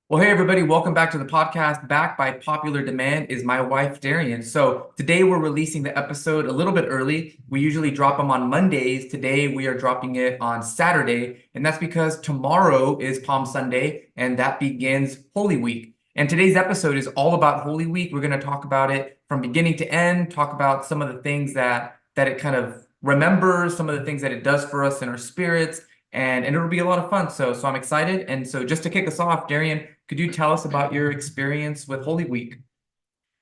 Well, hey everybody, welcome back to the podcast. Back by popular demand is my wife Darien. So today we're releasing the episode a little bit early. We usually drop them on Mondays. Today we are dropping it on Saturday, and that's because tomorrow is Palm Sunday and that begins Holy Week. And today's episode is all about Holy Week. We're going to talk about it from beginning to end, talk about some of the things that it kind of remembers, some of the things that it does for us in our spirits, and it'll be a lot of fun. So I'm excited. And so just to kick us off, Darien, could you tell us about your experience with Holy Week?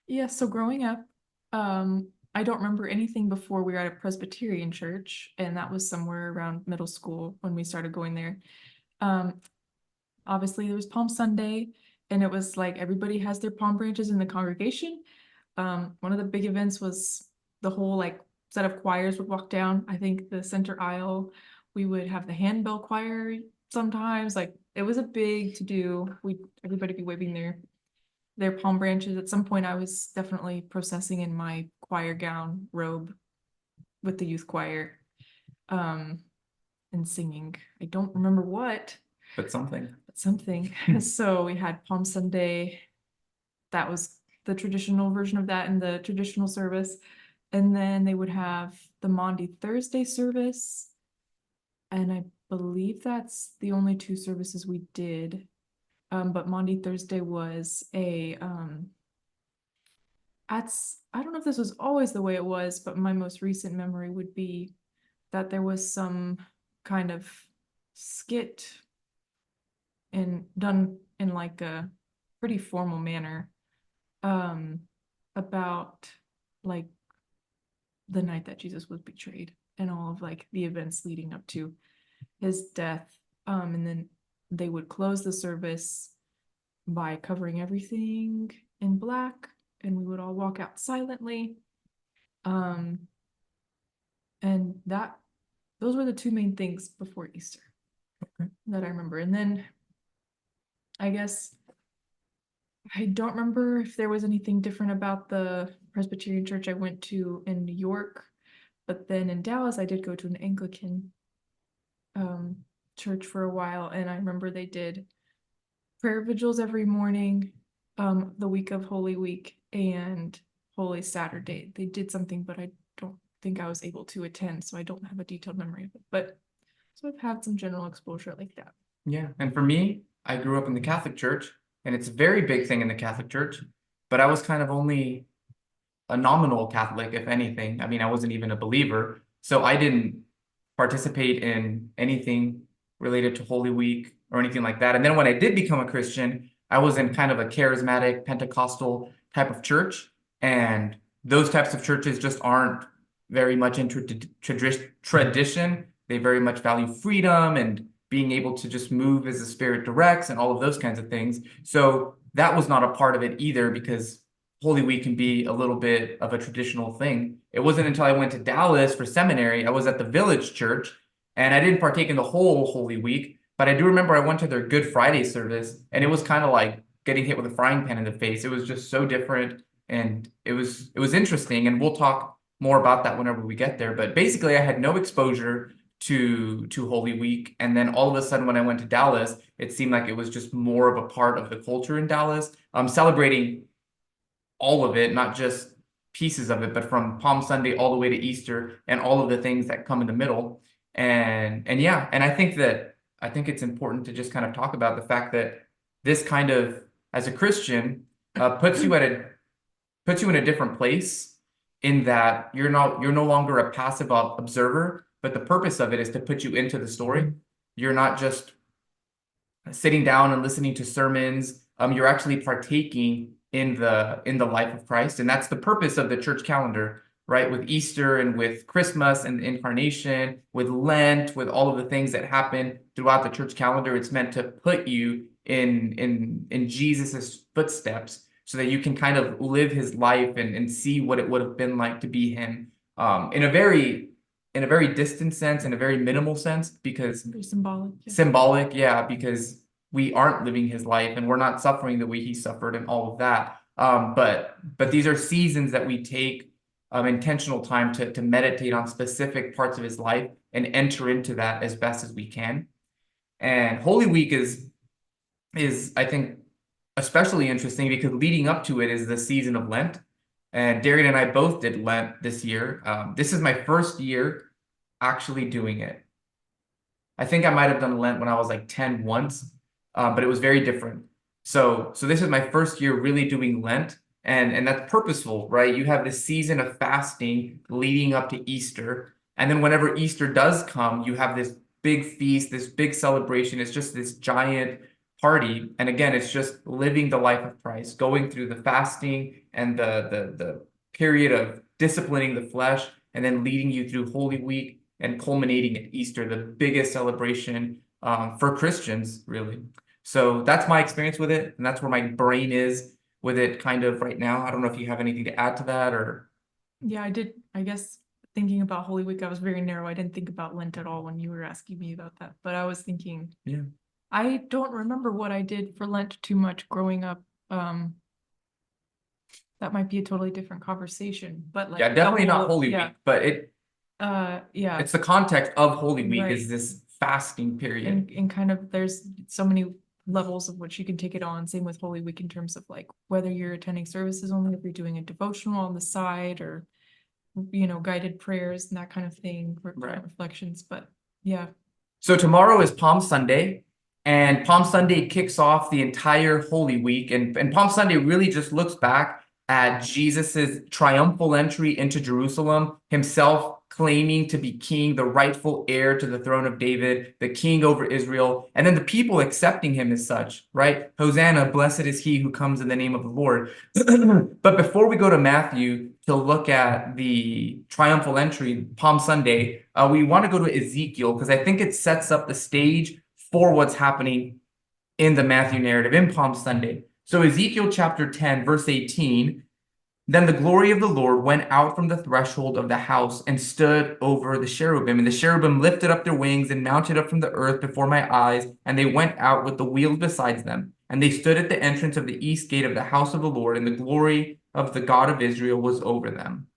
Yeah, so growing up, I don't remember anything before we were at a Presbyterian church, and that was somewhere around middle school when we started going there. Um, Obviously there was Palm Sunday, and it was like everybody has their palm branches in the congregation. One of the big events was the whole like set of choirs would walk down. I think the center aisle, we would have the handbell choir sometimes. Like it was a big to do. We everybody be waving their palm branches. At some point, I was definitely processing in my choir gown robe with the youth choir, um, and singing. I don't remember what, But something. but something. So we had Palm Sunday. That was the traditional version of that in the traditional service. And then they would have the Maundy Thursday service. And I believe that's the only two services we did. But Maundy Thursday was I don't know if this was always the way it was, but my most recent memory would be that there was some kind of skit done in like a pretty formal manner, um about like the night that Jesus was betrayed and all of like the events leading up to his death. And then they would close the service by covering everything in black, and we would all walk out silently. Um, and those were the two main things before Easter that I remember. And then I guess I don't remember if there was anything different about the Presbyterian church I went to in New York, but then in Dallas I did go to an Anglican um, church for a while, and I remember they did prayer vigils every morning, the week of Holy Week and Holy Saturday. They did something, but I don't think I was able to attend, so I don't have a detailed memory of it. But so I've had some general exposure like that. Yeah. And for me, I grew up in the Catholic Church, and it's a very big thing in the Catholic Church, but I was kind of only a nominal Catholic, if anything. I mean, I wasn't even a believer. So I didn't participate in anything related to Holy Week or anything like that. And then when I did become a Christian, I was in kind of a charismatic Pentecostal type of church. And those types of churches just aren't very much into tradition. They very much value freedom and being able to just move as the Spirit directs and all of those kinds of things. So that was not a part of it either, because Holy Week can be a little bit of a traditional thing. It wasn't until I went to Dallas for seminary, I was at the Village Church, and I didn't partake in the whole Holy Week, but I do remember I went to their Good Friday service, and it was kind of like getting hit with a frying pan in the face. It was just so different, and it was interesting, and we'll talk more about that whenever we get there. But basically, I had no exposure to Holy Week, and then all of a sudden, when I went to Dallas, it seemed like it was just more of a part of the culture in Dallas, celebrating all of it, not just pieces of it, but from Palm Sunday all the way to Easter and all of the things that come in the middle. And yeah, and I think it's important to just kind of talk about the fact that this kind of, as a Christian, puts you in a different place, in that you're no longer a passive observer, but the purpose of it is to put you into the story. You're not just sitting down and listening to sermons. You're actually partaking in the life of Christ, and that's the purpose of the church calendar, right? With Easter and with Christmas and the Incarnation, with Lent, with all of the things that happen throughout the church calendar, it's meant to put you in Jesus's footsteps, so that you can kind of live his life and see what it would have been like to be him, in a very distant sense, in a very minimal sense, because Very symbolic. Yeah. symbolic, yeah, because we aren't living his life and we're not suffering the way he suffered and all of that. But these are seasons that we take intentional time to meditate on specific parts of his life and enter into that as best as we can. And Holy Week is I think especially interesting because leading up to it is the season of Lent. And Darien and I both did Lent this year. This is my first year actually doing it. I think I might have done Lent when I was like 10 once, but it was very different. So this is my first year really doing Lent, and that's purposeful, right? You have this season of fasting leading up to Easter, and then whenever Easter does come, you have this big feast, this big celebration. It's just this giant party, and again, it's just living the life of Christ, going through the fasting and the period of disciplining the flesh, and then leading you through Holy Week and culminating at Easter, the biggest celebration for Christians, really. So that's my experience with it, and that's where my brain is with it kind of right now. I don't know if you have anything to add to that or. Yeah, I did. I guess thinking about Holy Week, I was very narrow. I didn't think about Lent at all when you were asking me about that. But I was thinking, Yeah. I don't remember what I did for Lent too much growing up. That might be a totally different conversation, but like Yeah, definitely not whole, Holy yeah, Week, but yeah, it's the context of Holy Week is Right. this fasting period. and kind of there's so many levels of which you can take it on. Same with Holy Week in terms of like whether you're attending services only, if you're doing a devotional on the side, or guided prayers and that kind of thing, Right. reflections. But yeah, So tomorrow is Palm Sunday, and Palm Sunday kicks off the entire Holy Week. And Palm Sunday really just looks back at Jesus's triumphal entry into Jerusalem, himself claiming to be king, the rightful heir to the throne of David, the king over Israel, and then the people accepting him as such, right? Hosanna, blessed is he who comes in the name of the Lord. But before we go to Matthew to look at the triumphal entry, Palm Sunday, we want to go to Ezekiel because I think it sets up the stage for what's happening in the Matthew narrative in Palm Sunday. So Ezekiel chapter 10, verse 18, then the glory of the Lord went out from the threshold of the house and stood over the cherubim. And the cherubim lifted up their wings and mounted up from the earth before my eyes, and they went out with the wheels besides them. And they stood at the entrance of the east gate of the house of the Lord, and the glory of the God of Israel was over them.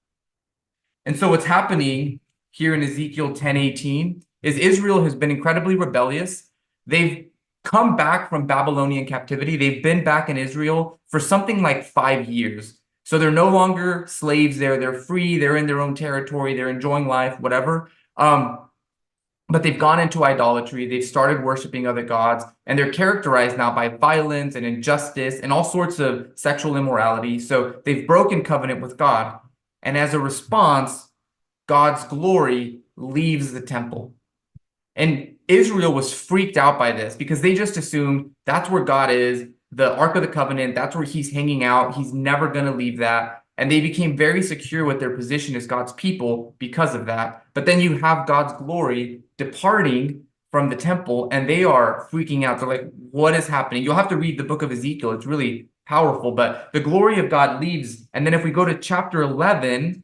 And so what's happening here in Ezekiel 10:18 is Israel has been incredibly rebellious. They've come back from Babylonian captivity. They've been back in Israel for something like 5 years. So they're no longer slaves there. They're free. They're in their own territory. They're enjoying life, whatever. But they've gone into idolatry. They've started worshiping other gods, and they're characterized now by violence and injustice and all sorts of sexual immorality. So they've broken covenant with God. And as a response, God's glory leaves the temple. And Israel was freaked out by this because they just assumed that's where God is, the Ark of the Covenant, that's where he's hanging out. He's never going to leave that. And they became very secure with their position as God's people because of that. But then you have God's glory departing from the temple, and they are freaking out. They're like, what is happening? You'll have to read the book of Ezekiel. It's really powerful, but the glory of God leaves. And then if we go to chapter 11,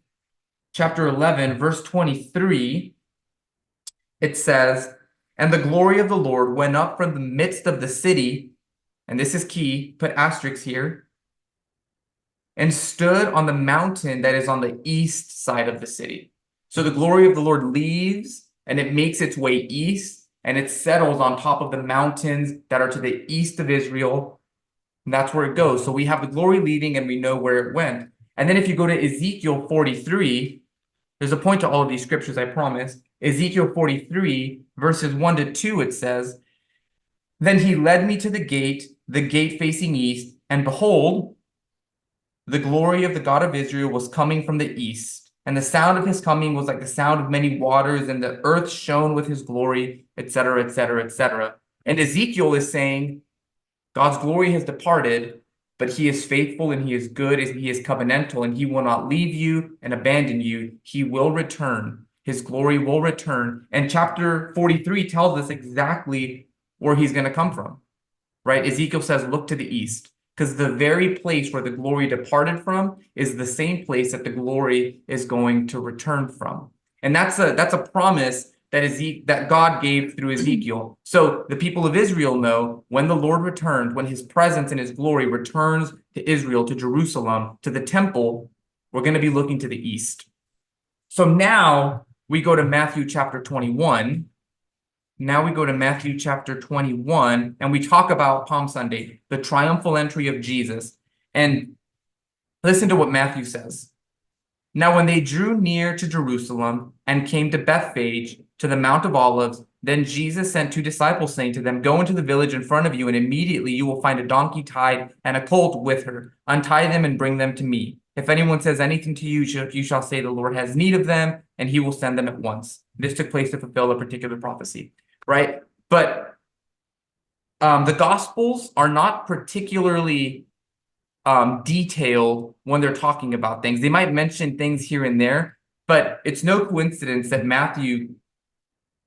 verse 23, it says, and the glory of the Lord went up from the midst of the city, and this is key, put asterisks here, and stood on the mountain that is on the east side of the city. So the glory of the Lord leaves, and it makes its way east, and it settles on top of the mountains that are to the east of Israel, and that's where it goes. So we have the glory leaving, and we know where it went. And then if you go to Ezekiel 43, there's a point to all of these scriptures, I promise. Ezekiel 43, verses 1 to 2, it says, then he led me to the gate facing east, and behold, the glory of the God of Israel was coming from the east. And the sound of his coming was like the sound of many waters, and the earth shone with his glory, etc., etc., etc. And Ezekiel is saying, God's glory has departed, but he is faithful and he is good and he is covenantal and he will not leave you and abandon you. He will return. His glory will return. And chapter 43 tells us exactly where he's going to come from, right? Ezekiel says, look to the east, because the very place where the glory departed from is the same place that the glory is going to return from. And that's a promise that God gave through Ezekiel. So the people of Israel know when the Lord returned, when his presence and his glory returns to Israel, to Jerusalem, to the temple, we're going to be looking to the east. So now we go to Matthew chapter 21. Now we go to Matthew chapter 21, and we talk about Palm Sunday, the triumphal entry of Jesus. And listen to what Matthew says. Now, when they drew near to Jerusalem and came to Bethphage, to the Mount of Olives, then Jesus sent 2 disciples, saying to them, Go into the village in front of you, and immediately you will find a donkey tied and a colt with her. Untie them and bring them to me. If anyone says anything to you, you shall say the Lord has need of them, and he will send them at once. This took place to fulfill a particular prophecy, right? But the Gospels are not particularly detailed when they're talking about things. They might mention things here and there, but it's no coincidence that Matthew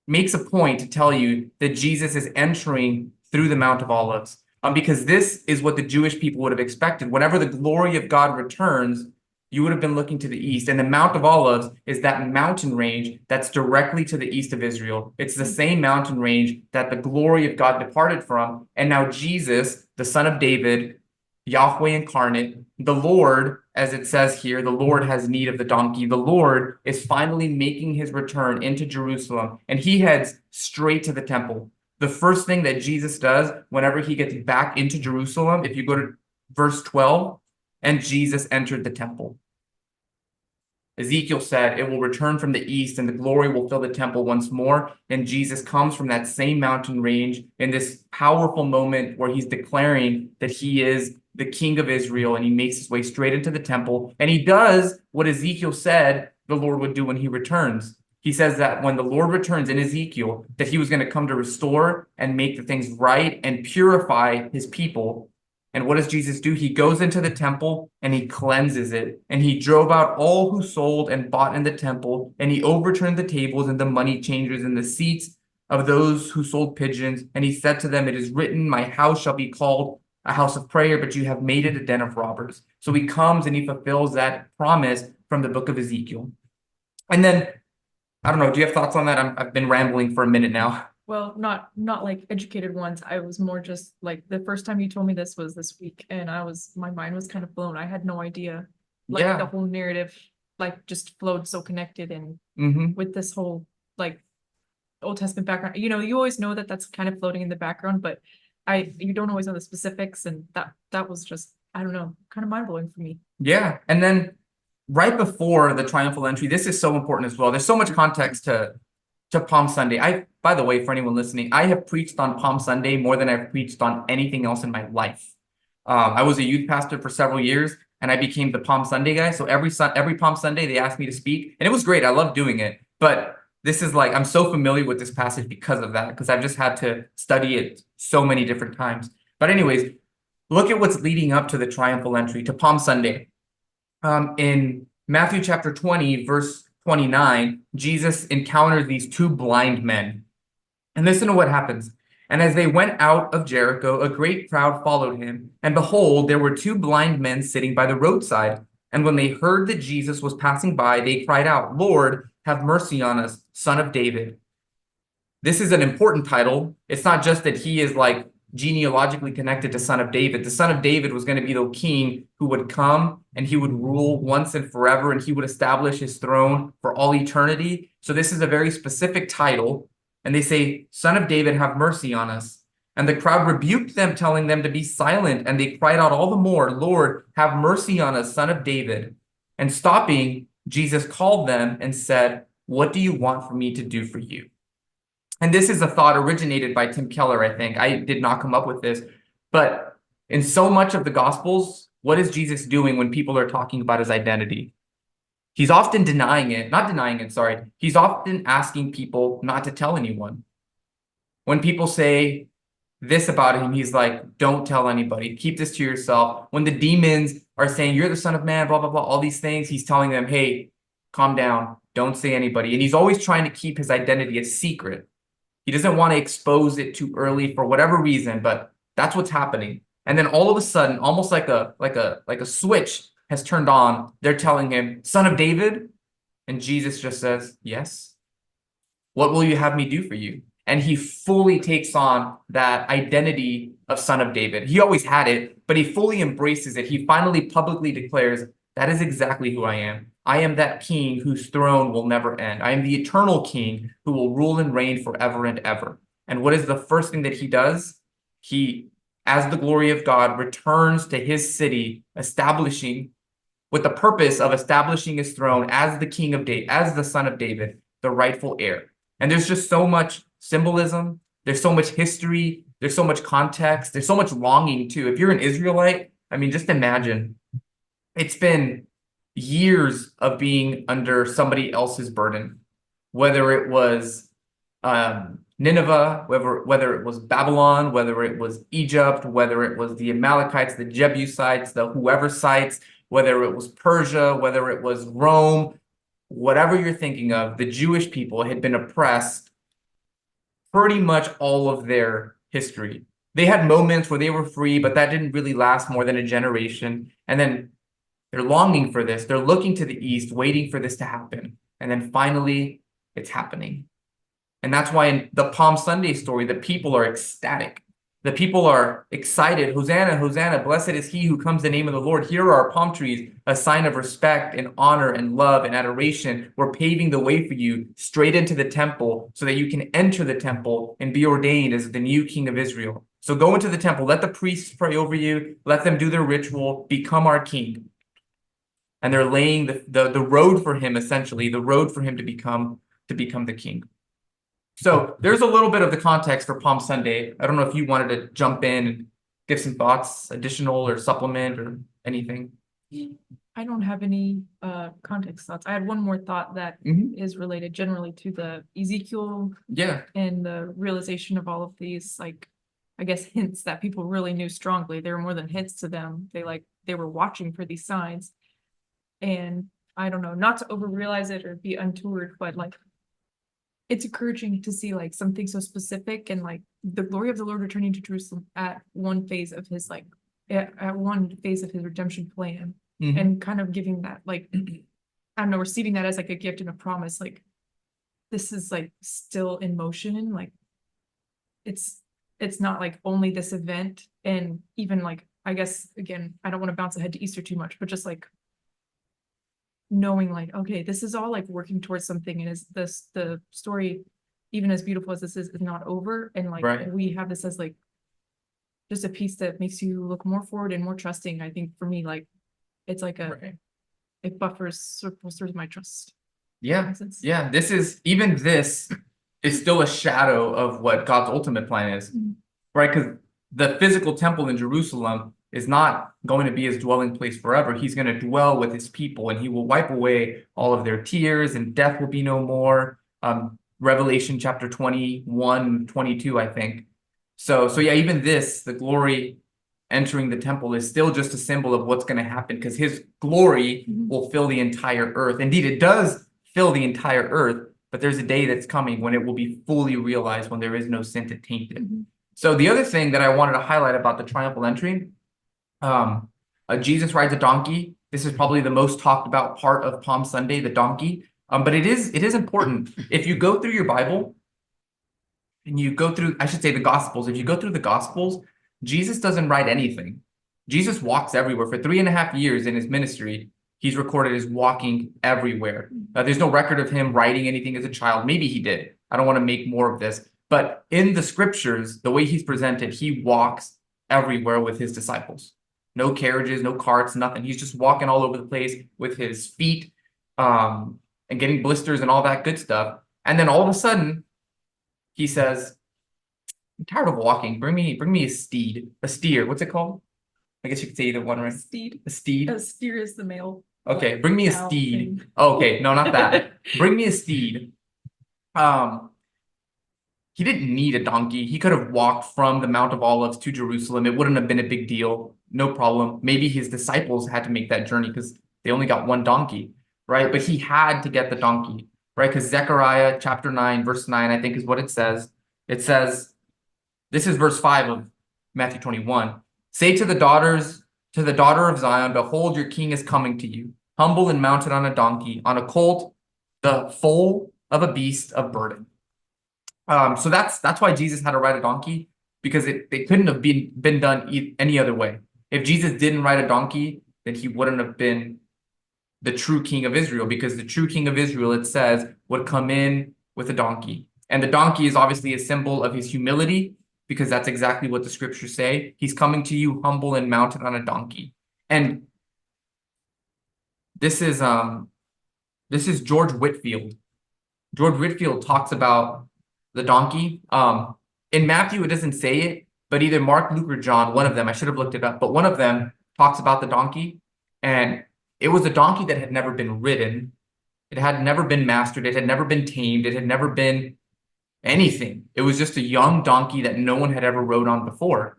makes a point to tell you that Jesus is entering through the Mount of Olives, because this is what the Jewish people would have expected. Whenever the glory of God returns, you would have been looking to the east. And the Mount of Olives is that mountain range that's directly to the east of Israel. It's the same mountain range that the glory of God departed from. And now Jesus, the son of David, Yahweh incarnate, the Lord, as it says here, the Lord has need of the donkey. The Lord is finally making his return into Jerusalem, and he heads straight to the temple. The first thing that Jesus does whenever he gets back into Jerusalem, if you go to verse 12, and Jesus entered the temple. Ezekiel said, it will return from the east and the glory will fill the temple once more. And Jesus comes from that same mountain range in this powerful moment where he's declaring that he is the king of Israel, and he makes his way straight into the temple. And he does what Ezekiel said the Lord would do when he returns. He says that when the Lord returns in Ezekiel, that he was going to come to restore and make the things right and purify his people. And what does Jesus do? He goes into the temple and he cleanses it. And he drove out all who sold and bought in the temple. And he overturned the tables and the money changers and the seats of those who sold pigeons. And he said to them, It is written, My house shall be called a house of prayer, but you have made it a den of robbers. So he comes and he fulfills that promise from the book of Ezekiel. And then, I don't know, do you have thoughts on that? I've been rambling for a minute now. Well, not like educated ones. I was more just like the first time you told me this was this week, and my mind was kind of blown. I had no idea, like Yeah. the whole narrative, like just flowed so connected, and with this whole like Old Testament background. You know, you always know that that's kind of floating in the background, but you don't always know the specifics, and that was just, I don't know, kind of mind blowing for me. Yeah. And then right before the triumphal entry, this is so important as well. There's so much context to Palm Sunday. By the way, for anyone listening, I have preached on Palm Sunday more than I've preached on anything else in my life. I was a youth pastor for several years, and I became the Palm Sunday guy. So every Palm Sunday, they asked me to speak, and it was great. I love doing it. But this is like, I'm so familiar with this passage because of that, because I've just had to study it so many different times. But anyways, look at what's leading up to the triumphal entry, to Palm Sunday. In Matthew chapter 20, verse 29, Jesus encounters these two blind men. And listen to what happens. And as they went out of Jericho, a great crowd followed him. And behold, there were two blind men sitting by the roadside. And when they heard that Jesus was passing by, they cried out, Lord, have mercy on us, Son of David. This is an important title. It's not just that he is like genealogically connected to Son of David. The Son of David was going to be the king who would come and he would rule once and forever, and he would establish his throne for all eternity. So this is a very specific title. And they say, Son of David, have mercy on us. And the crowd rebuked them, telling them to be silent. And they cried out all the more, Lord, have mercy on us, Son of David. And stopping, Jesus called them and said, What do you want for me to do for you? And this is a thought originated by Tim Keller, I think. I did not come up with this. But in so much of the Gospels, what is Jesus doing when people are talking about his identity? He's often He's often asking people not to tell anyone. When people say this about him, he's like, don't tell anybody. Keep this to yourself. When the demons are saying, you're the Son of Man, blah, blah, blah, all these things, he's telling them, hey, calm down. Don't say anybody. And he's always trying to keep his identity a secret. He doesn't want to expose it too early for whatever reason, but that's what's happening. And then all of a sudden, almost like a switch has turned on. They're telling him, Son of David. And Jesus just says, yes. What will you have me do for you? And he fully takes on that identity of Son of David. He always had it, but he fully embraces it. He finally publicly declares, That is exactly who I am. I am that king whose throne will never end. I am the eternal king who will rule and reign forever and ever. And what is the first thing that he does? He, as the glory of God, returns to his city, establishing, with the purpose of establishing his throne as the king of David, as the son of David, the rightful heir. And there's just so much symbolism. There's so much history. There's so much context. There's so much longing too. If you're an Israelite, I mean, just imagine it's been years of being under somebody else's burden, whether it was Nineveh, whether it was Babylon, whether it was Egypt, whether it was the Amalekites, the Jebusites, the whoever sites, whether it was Persia, whether it was Rome, whatever you're thinking of, the Jewish people had been oppressed pretty much all of their history. They had moments where they were free, but that didn't really last more than a generation. And then they're longing for this. They're looking to the east, waiting for this to happen. And then finally, it's happening. And that's why in the Palm Sunday story, the people are ecstatic. The people are excited. Hosanna, Hosanna, blessed is he who comes in the name of the Lord. Here are our palm trees, a sign of respect and honor and love and adoration. We're paving the way for you straight into the temple so that you can enter the temple and be ordained as the new king of Israel. So go into the temple. Let the priests pray over you. Let them do their ritual. Become our king. And they're laying the road for him, essentially, the road for him to become the king. So there's a little bit of the context for Palm Sunday. I don't know if you wanted to jump in and give some thoughts, additional or supplement or anything. I don't have any context thoughts. I had one more thought that is related generally to the Ezekiel and the realization of all of these, like, I guess, hints that people really knew strongly. They were more than hints to them. They were watching for these signs. And I don't know, not to overrealize it or be untoward, but like it's encouraging to see like something so specific and like the glory of the Lord returning to Jerusalem at one phase of his redemption plan and kind of giving that like I don't know, receiving that as like a gift and a promise, like this is like still in motion, like it's not like only this event. And even like I guess again, I don't want to bounce ahead to Easter too much, but just like knowing like, okay, this is all like working towards something, and is this the story, even as beautiful as this is not over, and like we have this as like just a piece that makes you look more forward and more trusting. I think for me, like it's like it buffers circles through my trust. Yeah, this is still a shadow of what God's ultimate plan is, right? Because the physical temple in Jerusalem is not going to be his dwelling place forever. He's going to dwell with his people, and he will wipe away all of their tears, and death will be no more. Revelation chapter 21, 22, I think. So yeah, even the glory entering the temple is still just a symbol of what's going to happen, because his glory will fill the entire earth. Indeed, it does fill the entire earth, but there's a day that's coming when it will be fully realized, when there is no sin to taint it. So the other thing that I wanted to highlight about the triumphal entry, Jesus rides a donkey. This is probably the most talked about part of Palm Sunday, the donkey. But it is important. If you go through your Bible and you go through, I should say the Gospels, if you go through the Gospels, Jesus doesn't ride anything. Jesus walks everywhere. For 3.5 years in his ministry, he's recorded as walking everywhere. There's no record of him riding anything as a child. Maybe he did. I don't want to make more of this. But in the scriptures, the way he's presented, he walks everywhere with his disciples. No carriages, no carts, nothing. He's just walking all over the place with his feet and getting blisters and all that good stuff. And then all of a sudden, he says, I'm tired of walking. Bring me a steed. A steer. What's it called? I guess you could say either one, right? Steed. A steed? A steer is the male. Okay, bring me a steed. Oh, okay, no, not that. Bring me a steed. He didn't need a donkey. He could have walked from the Mount of Olives to Jerusalem. It wouldn't have been a big deal. No problem. Maybe his disciples had to make that journey because they only got one donkey, right? But he had to get the donkey, right? Because Zechariah chapter 9, verse 9, I think is what it says. It says, this is verse 5 of Matthew 21. Say to the daughter of Zion, behold, your king is coming to you, humble and mounted on a donkey, on a colt, the foal of a beast of burden. So that's why Jesus had to ride a donkey, because it couldn't have been done any other way. If Jesus didn't ride a donkey, then he wouldn't have been the true king of Israel, because the true king of Israel, it says, would come in with a donkey. And the donkey is obviously a symbol of his humility, because that's exactly what the scriptures say. He's coming to you humble and mounted on a donkey. And this is George Whitefield. George Whitefield talks about the donkey. In Matthew, it doesn't say it, but either Mark, Luke, or John, one of them, I should have looked it up, but one of them talks about the donkey. And it was a donkey that had never been ridden. It had never been mastered. It had never been tamed. It had never been anything. It was just a young donkey that no one had ever rode on before.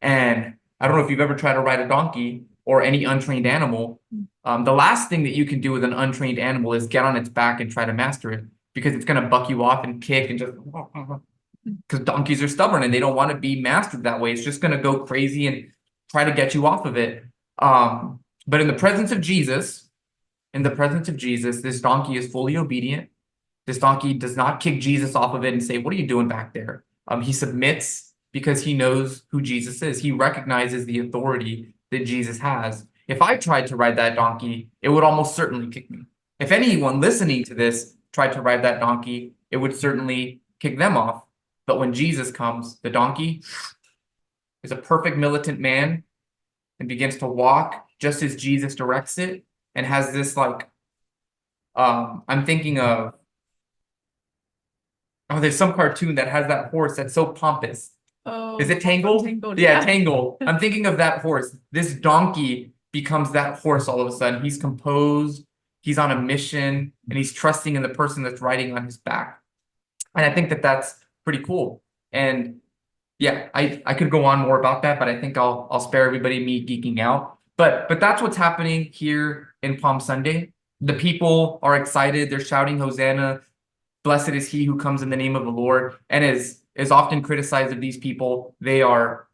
And I don't know if you've ever tried to ride a donkey or any untrained animal. The last thing that you can do with an untrained animal is get on its back and try to master it, because it's going to buck you off and kick and just, because donkeys are stubborn and they don't want to be mastered that way. It's just going to go crazy and try to get you off of it. But in the presence of Jesus, this donkey is fully obedient. This donkey does not kick Jesus off of it and say, "What are you doing back there?" He submits because he knows who Jesus is. He recognizes the authority that Jesus has. If I tried to ride that donkey, it would almost certainly kick me. If anyone listening to this tried to ride that donkey, it would certainly kick them off. But when Jesus comes, the donkey is a perfect militant man and begins to walk just as Jesus directs it, and has this I'm thinking of, there's some cartoon that has that horse that's so pompous. Oh, Is it Tangled? Tangled, Yeah, yeah. Tangled. I'm thinking of that horse. This donkey becomes that horse all of a sudden. He's composed, he's on a mission, and he's trusting in the person that's riding on his back. And I think that that's pretty cool. And yeah, I could go on more about that, but I think I'll spare everybody me geeking out. But that's what's happening here in Palm Sunday. The people are excited. They're shouting, "Hosanna. Blessed is he who comes in the name of the Lord." And is often criticized of these people, they are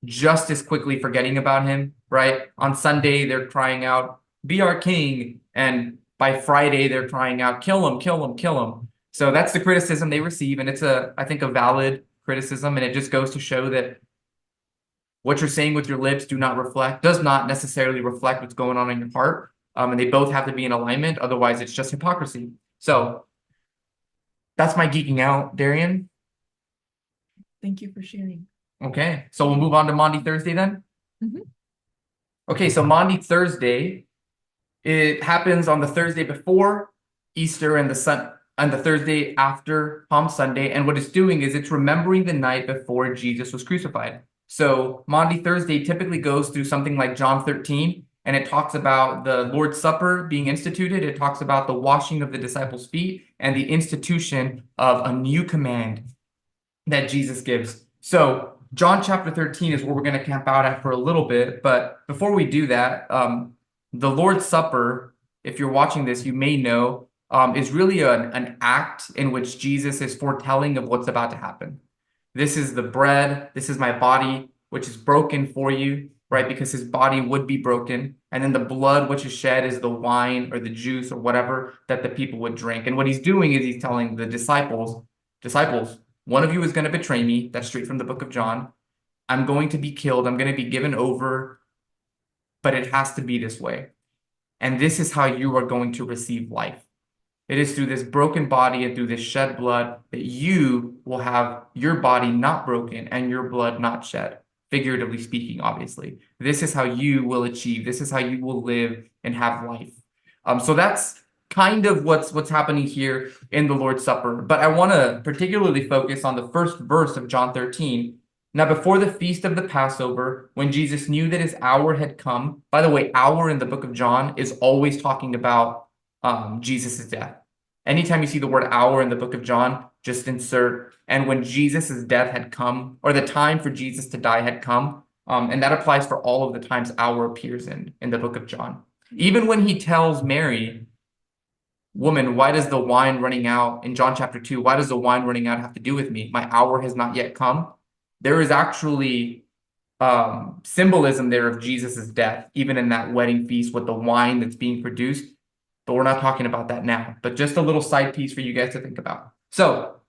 just as quickly forgetting about him, right? On Sunday, they're crying out, "Be our king." And by Friday, they're crying out, "Kill him, kill him, kill him." So that's the criticism they receive. And it's I think, a valid criticism. And it just goes to show that what you're saying with your lips does not necessarily reflect what's going on in your heart. And they both have to be in alignment. Otherwise, it's just hypocrisy. So that's my geeking out, Darien. Thank you for sharing. Okay, so we'll move on to Maundy Thursday then. Mhm. Okay, so Maundy Thursday, it happens on the Thursday before Easter and the Thursday after Palm Sunday. And what it's doing is it's remembering the night before Jesus was crucified. So Maundy Thursday typically goes through something like John 13, and it talks about the Lord's Supper being instituted. It talks about the washing of the disciples' feet and the institution of a new command that Jesus gives. So John chapter 13 is where we're going to camp out at for a little bit. But before we do that, the Lord's Supper, if you're watching this, you may know, is really an act in which Jesus is foretelling of what's about to happen. This is the bread, this is my body, which is broken for you, right? Because his body would be broken. And then the blood which is shed is the wine or the juice or whatever that the people would drink. And what he's doing is he's telling the disciples, one of you is going to betray me. That's straight from the book of John. I'm going to be killed. I'm going to be given over, but it has to be this way. And this is how you are going to receive life. It is through this broken body and through this shed blood that you will have your body not broken and your blood not shed, figuratively speaking, obviously. This is how you will achieve. This is how you will live and have life. So that's kind of what's happening here in the Lord's Supper. But I want to particularly focus on the first verse of John 13. Now, before the feast of the Passover, when Jesus knew that his hour had come, by the way, hour in the book of John is always talking about Jesus' death. Anytime you see the word hour in the book of John, just insert, and when Jesus' death had come, or the time for Jesus to die had come, and that applies for all of the times hour appears in the book of John. Even when he tells Mary, "Woman, why does the wine running out," in John chapter 2, "why does the wine running out have to do with me? My hour has not yet come." There is actually symbolism there of Jesus' death, even in that wedding feast with the wine that's being produced. But we're not talking about that now. But just a little side piece for you guys to think about. So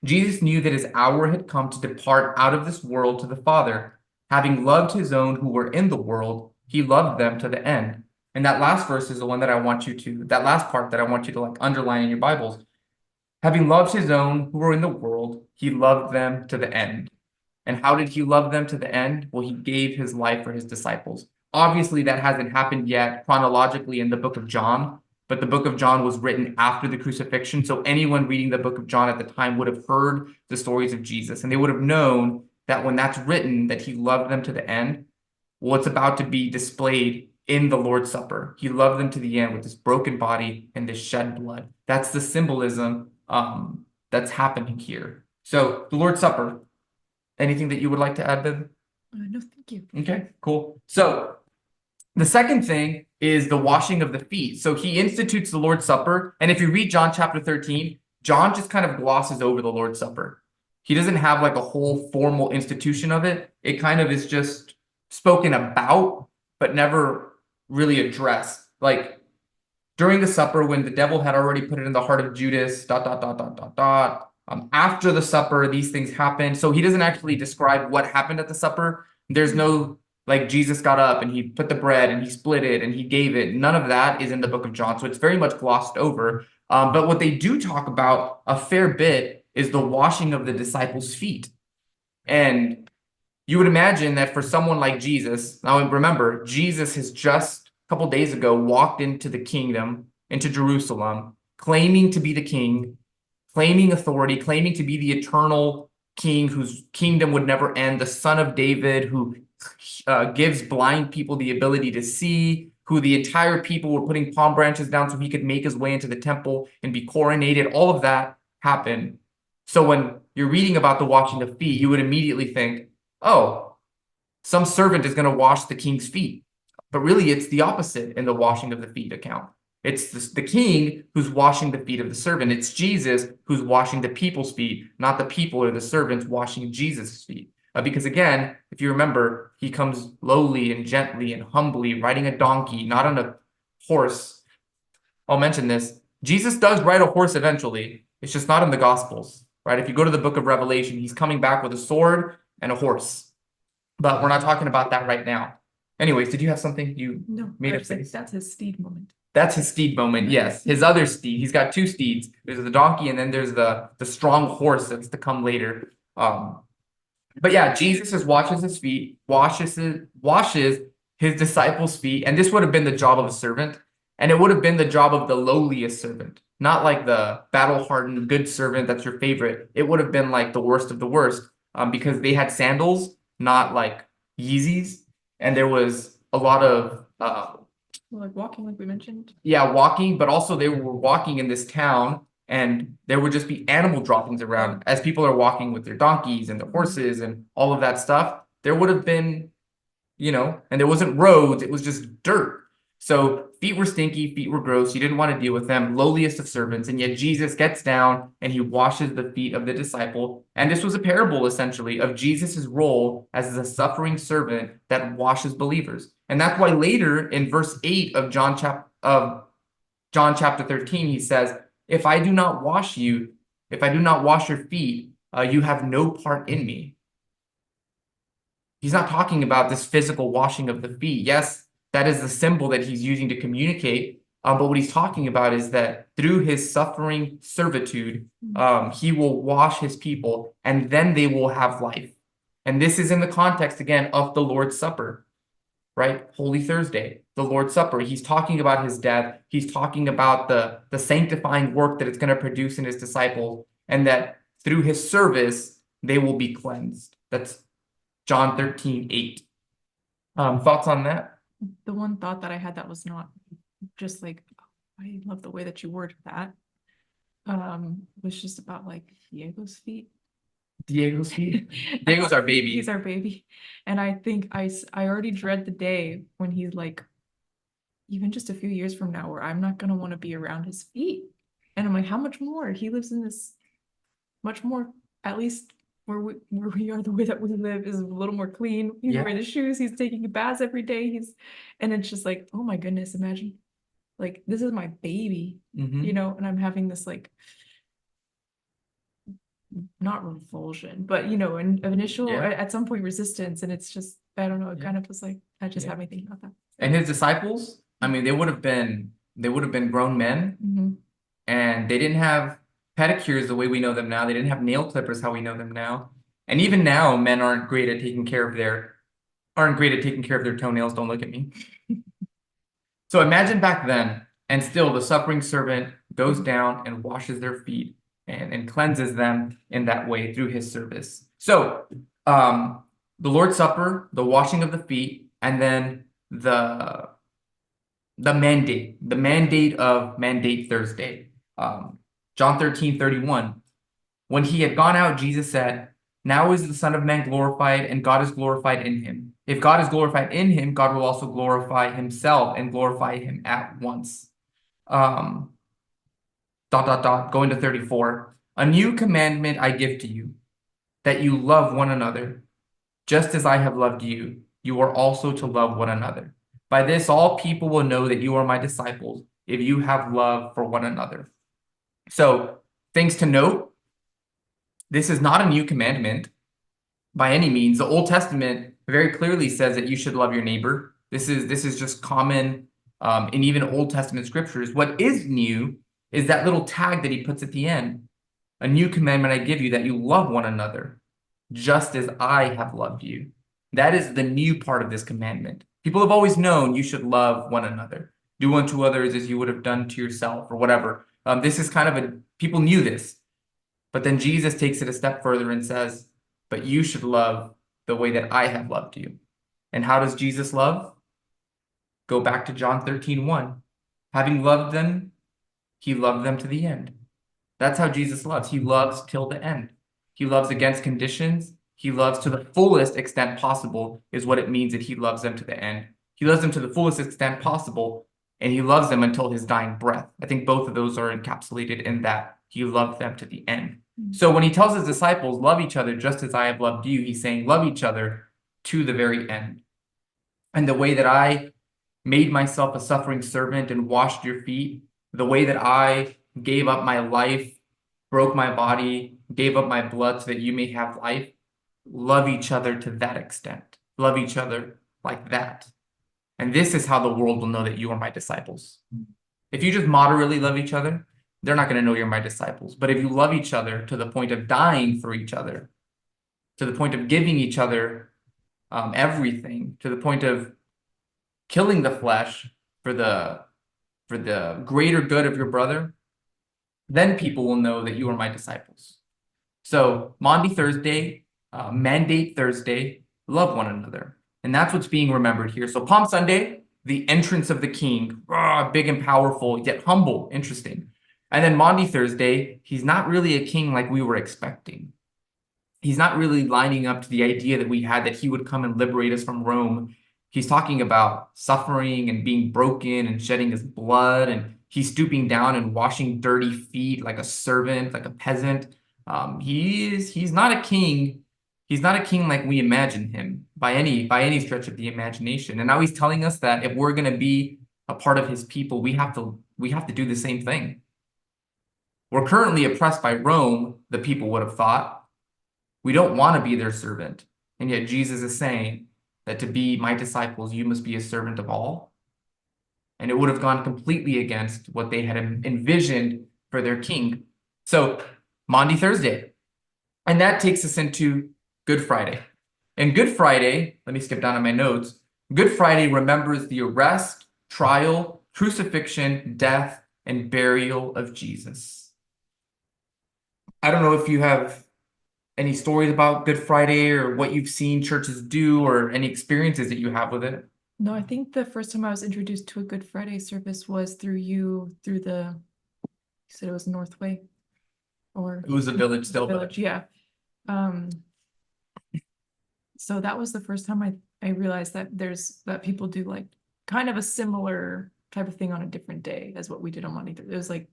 Jesus knew that his hour had come to depart out of this world to the Father. Having loved his own who were in the world, he loved them to the end. And that last verse is the one that that last part that I want you to like underline in your Bibles. Having loved his own who were in the world, he loved them to the end. And how did he love them to the end? Well, he gave his life for his disciples. Obviously, that hasn't happened yet chronologically in the book of John, but the book of John was written after the crucifixion. So anyone reading the book of John at the time would have heard the stories of Jesus, and they would have known that when that's written, that he loved them to the end. Well, it's about to be displayed in the Lord's Supper. He loved them to the end with this broken body and this shed blood. That's the symbolism that's happening here. So the Lord's Supper. Anything that you would like to add, Bib? No, thank you. Okay, cool. So the second thing is the washing of the feet. So he institutes the Lord's Supper. And if you read John chapter 13, John just kind of glosses over the Lord's Supper. He doesn't have like a whole formal institution of it. It kind of is just spoken about, but never really addressed. Like during the supper, when the devil had already put it in the heart of Judas, after the supper, these things happened. So he doesn't actually describe what happened at the supper. There's no like Jesus got up and he put the bread and he split it and he gave it. None of that is in the book of John. So it's very much glossed over. But what they do talk about a fair bit is the washing of the disciples' feet. And you would imagine that for someone like Jesus, now remember, Jesus has just a couple days ago walked into the kingdom, into Jerusalem, claiming to be the king, claiming authority, claiming to be the eternal king whose kingdom would never end, the son of David, who gives blind people the ability to see, who the entire people were putting palm branches down so he could make his way into the temple and be coronated. All of that happened. So when you're reading about the washing of feet, you would immediately think, oh, some servant is going to wash the king's feet. But really, it's the opposite in the washing of the feet account. It's the king who's washing the feet of the servant. It's Jesus who's washing the people's feet, not the people or the servants washing Jesus' feet. Because again, if you remember, he comes lowly and gently and humbly, riding a donkey, not on a horse. I'll mention this. Jesus does ride a horse eventually. It's just not in the Gospels, right? If you go to the book of Revelation, he's coming back with a sword and a horse. But we're not talking about that right now. Anyways, did you have something you made a face? That's his steed moment. That's his steed moment, yes. His other steed. He's got two steeds. There's the donkey, and then there's the strong horse that's to come later. But yeah, Jesus just washes his feet, washes his disciples' feet, and this would have been the job of a servant, and it would have been the job of the lowliest servant, not like the battle-hardened good servant that's your favorite. It would have been like the worst of the worst, because they had sandals, not like Yeezys, and there was a lot of Like walking, like we mentioned. yeah, walking, but also they were walking in this town and there would just be animal droppings around as people are walking with their donkeys and their horses and all of that stuff. There would have been, and there wasn't roads, it was just dirt. So feet were stinky, feet were gross. You didn't want to deal with them, lowliest of servants. And yet Jesus gets down and he washes the feet of the disciple. And this was a parable, essentially, of Jesus's role as a suffering servant that washes believers. And that's why later in verse 8 of John chapter 13, he says, if I do not wash you, if I do not wash your feet, you have no part in me. He's not talking about this physical washing of the feet. Yes, that is the symbol that he's using to communicate. But what he's talking about is that through his suffering servitude, he will wash his people and then they will have life. And this is in the context, again, of the Lord's Supper, right? Holy Thursday, the Lord's Supper. He's talking about his death. He's talking about the sanctifying work that it's going to produce in his disciples, and that through his service, they will be cleansed. That's John 13:8. Thoughts on that? The one thought that I had that was not just like, I love the way that you worded that, was just about like Diego's feet. Diego's feet? Diego's our baby. He's our baby. And I think I already dread the day when he's like, even just a few years from now, where I'm not going to want to be around his feet. And I'm like, how much more? He lives in this much more, at least where we are, the way that we live is a little more clean. He's wearing the shoes, he's taking baths every day. And it's just like, oh my goodness, imagine, like, this is my baby, and I'm having this like, not revulsion, but an initial at some point resistance. And it's just, I don't know, it kind of was like, that just had me thinking about that. And his disciples, I mean, they would have been grown men, Mhm. and they didn't have pedicures the way we know them now. They didn't have nail clippers how we know them now. And even now, men aren't great at taking care of their toenails. Don't look at me. So imagine back then, and still the suffering servant goes down and washes their feet and cleanses them in that way through his service. So the Lord's Supper, the washing of the feet, and then the mandate of Mandate Thursday. John 13:31. When he had gone out, Jesus said, "Now is the Son of Man glorified, and God is glorified in him. If God is glorified in him, God will also glorify himself and glorify him at once." Um, going to 34. A new commandment I give to you, that you love one another. Just as I have loved you, you are also to love one another. By this, all people will know that you are my disciples, if you have love for one another. So, things to note, this is not a new commandment by any means. The Old Testament very clearly says that you should love your neighbor. This is just common in even Old Testament scriptures. What is new is that little tag that he puts at the end. A new commandment I give you, that you love one another, just as I have loved you. That is the new part of this commandment. People have always known you should love one another. Do unto others as you would have done to yourself, or whatever. This is kind of people knew this. But then Jesus takes it a step further and says, but you should love the way that I have loved you. And how does Jesus love? Go back to John 13:1. Having loved them, he loved them to the end. That's how Jesus loves. He loves till the end. He loves against conditions. He loves to the fullest extent possible, is what it means that he loves them to the end. He loves them to the fullest extent possible, and he loves them until his dying breath. I think both of those are encapsulated in that he loved them to the end. So when he tells his disciples, love each other just as I have loved you, he's saying, love each other to the very end. And the way that I made myself a suffering servant and washed your feet, the way that I gave up my life, broke my body, gave up my blood so that you may have life, love each other to that extent. Love each other like that. And this is how the world will know that you are my disciples. If you just moderately love each other, they're not going to know you're my disciples. But if you love each other to the point of dying for each other, to the point of giving each other everything, to the point of killing the flesh for the greater good of your brother, then people will know that you are my disciples. So Maundy Thursday, Mandate Thursday, love one another. And that's what's being remembered here. So Palm Sunday, the entrance of the king, big and powerful, yet humble, interesting. And then Maundy Thursday, he's not really a king like we were expecting. He's not really lining up to the idea that we had that he would come and liberate us from Rome. He's talking about suffering and being broken and shedding his blood, and he's stooping down and washing dirty feet like a servant, like a peasant. He's not a king. He's not a king like we imagine him by any stretch of the imagination. And now he's telling us that if we're going to be a part of his people, we have to do the same thing. We're currently oppressed by Rome, the people would have thought. We don't want to be their servant. And yet Jesus is saying that to be my disciples, you must be a servant of all. And it would have gone completely against what they had envisioned for their king. So, Maundy Thursday. And that takes us into Good Friday. And Good Friday, let me skip down on my notes. Good Friday remembers the arrest, trial, crucifixion, death, and burial of Jesus. I don't know if you have any stories about Good Friday or what you've seen churches do or any experiences that you have with it. No, I think the first time I was introduced to a Good Friday service was through you said it was Northway, or It was a village still, but Village, yeah. So that was the first time I realized that people do like kind of a similar type of thing on a different day as what we did on Monday. It was like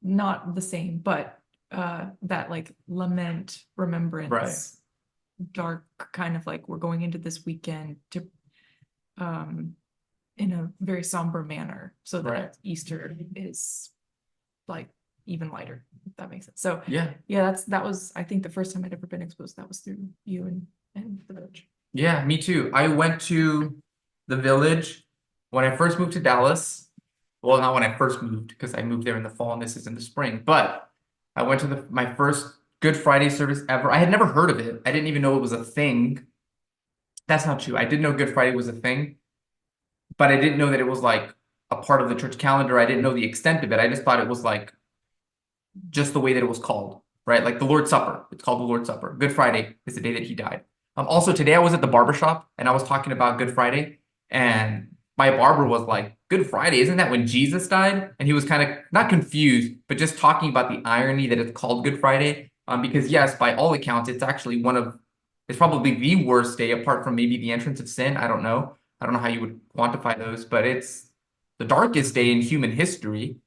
not the same, but that like lament, remembrance, dark kind of like we're going into this weekend to in a very somber manner, so that Easter is like even lighter, if that makes sense. So yeah, that was, I think, the first time I'd ever been exposed. That was through you and the village. Yeah, me too. I went to the village when I first moved to Dallas, well, not when I first moved, because I moved there in the fall and this is in the spring, but I went to my first Good Friday service ever. I had never heard of it. I didn't even know it was a thing. That's not true. I did know Good Friday was a thing, but I didn't know that it was like a part of the church calendar. I didn't know the extent of it. I just thought it was like just the way that it was called, right? Like the Lord's Supper. It's called the Lord's Supper. Good Friday is the day that he died. Also, today I was at the barber shop and I was talking about Good Friday, and my barber was like, Good Friday, isn't that when Jesus died? And he was kind of not confused, but just talking about the irony that it's called Good Friday. Because yes, by all accounts, it's actually it's probably the worst day apart from maybe the entrance of sin. I don't know. I don't know how you would quantify those, but it's the darkest day in human history.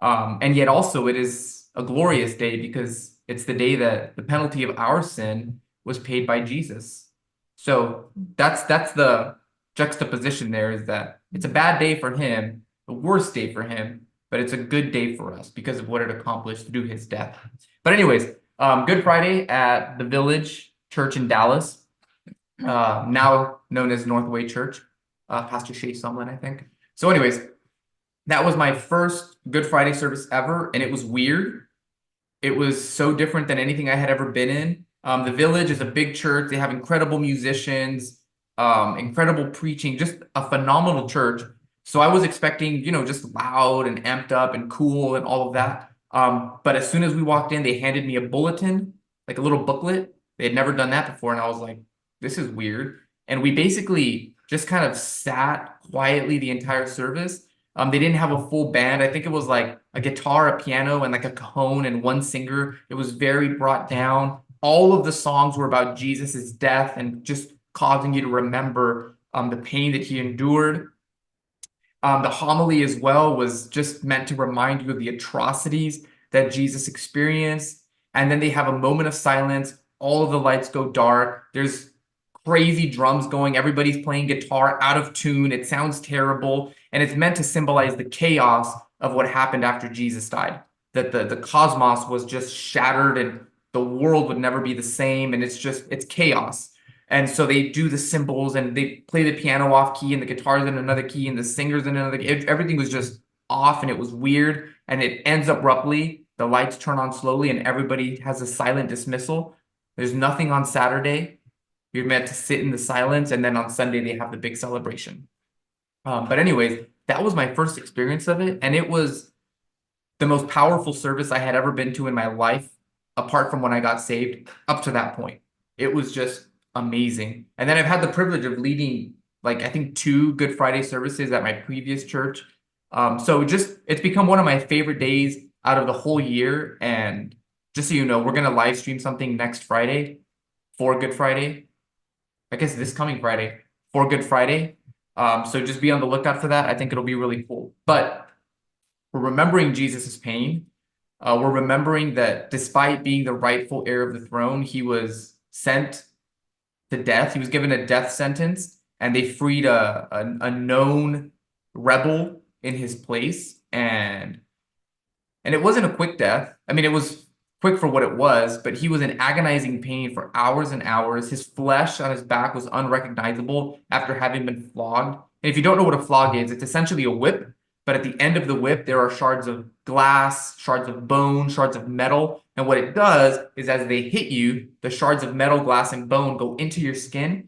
And yet also it is a glorious day because it's the day that the penalty of our sin was paid by Jesus. So that's the juxtaposition there, is that it's a bad day for him, the worst day for him, but it's a good day for us because of what it accomplished through his death. But anyways, Good Friday at the Village Church in Dallas, now known as Northway Church, Pastor Shay Sumlin, I think. So anyways, that was my first Good Friday service ever, and it was weird. It was so different than anything I had ever been in. The Village is a big church. They have incredible musicians, incredible preaching, just a phenomenal church. So I was expecting, just loud and amped up and cool and all of that. But as soon as we walked in, they handed me a bulletin, like a little booklet. They had never done that before, and I was like, this is weird. And we basically just kind of sat quietly the entire service. They didn't have a full band. I think it was like a guitar, a piano, and like a cajon and one singer. It was very brought down. All of the songs were about Jesus's death and just causing you to remember the pain that he endured. The homily as well was just meant to remind you of the atrocities that Jesus experienced. And then they have a moment of silence. All of the lights go dark. There's crazy drums going. Everybody's playing guitar out of tune. It sounds terrible. And it's meant to symbolize the chaos of what happened after Jesus died. That the cosmos was just shattered and the world would never be the same. And it's chaos. And so they do the cymbals and they play the piano off key and the guitar's in another key and the singer's in another key. Everything was just off and it was weird. And it ends abruptly. The lights turn on slowly and everybody has a silent dismissal. There's nothing on Saturday. You're meant to sit in the silence, and then on Sunday they have the big celebration. But anyways, that was my first experience of it, and it was the most powerful service I had ever been to in my life, apart from when I got saved, up to that point. It was just amazing. And then I've had the privilege of leading, like, I think 2 Good Friday services at my previous church. So it's become one of my favorite days out of the whole year. And just so you know, we're going to live stream something next Friday for Good Friday. I guess this coming Friday for Good Friday. So just be on the lookout for that. I think it'll be really cool. But we're remembering Jesus's pain. We're remembering that despite being the rightful heir of the throne, he was sent to death. He was given a death sentence, and they freed a known rebel in his place. And it wasn't a quick death. I mean, it was quick for what it was, but he was in agonizing pain for hours and hours. His flesh on his back was unrecognizable after having been flogged. And if you don't know what a flog is, it's essentially a whip, but at the end of the whip, there are shards of glass, shards of bone, shards of metal. And what it does is as they hit you, the shards of metal, glass, and bone go into your skin